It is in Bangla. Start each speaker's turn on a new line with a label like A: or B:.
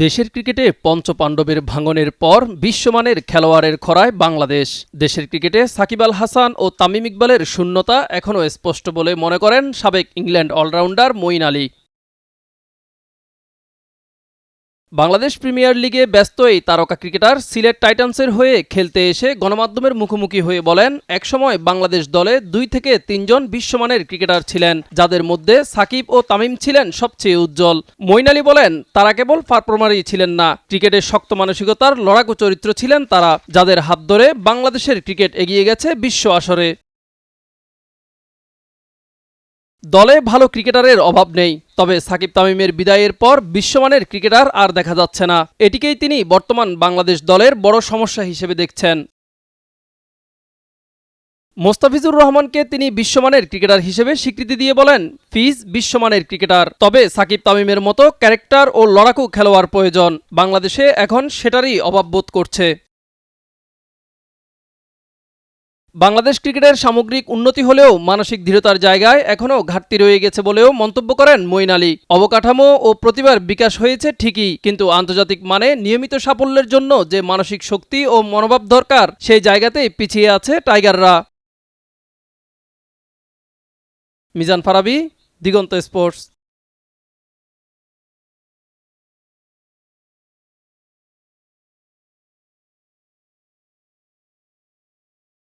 A: দেশের ক্রিকেটে পঞ্চপাণ্ডবের ভাঙনের পর বিশ্বমানের খেলোয়াড়ের খরায় বাংলাদেশ। দেশের ক্রিকেটে সাকিব আল হাসান ও তামিম ইকবালের শূন্যতা এখনও স্পষ্ট বলে মনে করেন সাবেক England allrounder Moeen Ali. Bangladesh premier লিগে ব্যস্ত এই তারকা ক্রিকেটার সিলেট টাইটান্সের হয়ে খেলতে এসে গণমাধ্যমের মুখোমুখি হয়ে বলেন, একসময় বাংলাদেশ দলে 2 থেকে 3 জন বিশ্বমানের ক্রিকেটার ছিলেন, যাদের মধ্যে সাকিব ও তামিম ছিলেন সবচেয়ে উজ্জ্বল। মঈন আলী বলেন, তারা কেবল পারফর্মারই ছিলেন না, ক্রিকেটের শক্ত মানসিকতার লড়াকু চরিত্র ছিলেন তারা, যাদের হাত ধরে বাংলাদেশের ক্রিকেট এগিয়ে গেছে বিশ্ব আসরে। দলে ভালো ক্রিকেটারের অভাব নেই, তবে সাকিব তামিমের বিদায়ের পর বিশ্বমানের ক্রিকেটার আর দেখা যাচ্ছে না। এটিকেই তিনি বর্তমান বাংলাদেশ দলের বড় সমস্যা হিসেবে দেখছেন। মোস্তাফিজুর রহমানকে তিনি বিশ্বমানের ক্রিকেটার হিসেবে স্বীকৃতি দিয়ে বলেন, ফিজ বিশ্বমানের ক্রিকেটার, তবে সাকিব তামিমের মতো ক্যারেক্টার ও লড়াকু খেলোয়াড় প্রয়োজন। বাংলাদেশে এখন সেটারই অভাব বোধ করছে। বাংলাদেশ ক্রিকেটের সামগ্রিক উন্নতি হলেও মানসিক দৃঢ়তার জায়গায় এখনও ঘাটতি রয়ে গেছে বলেও মন্তব্য করেন মঈন আলী। অবকাঠামো ও প্রতিভার বিকাশ হয়েছে ঠিকই, কিন্তু আন্তর্জাতিক মানে নিয়মিত সাফল্যের জন্য যে মানসিক শক্তি ও মনোভাব দরকার, সেই জায়গাতেই পিছিয়ে আছে টাইগাররা। মিজান ফারাবী, দিগন্ত স্পোর্টস।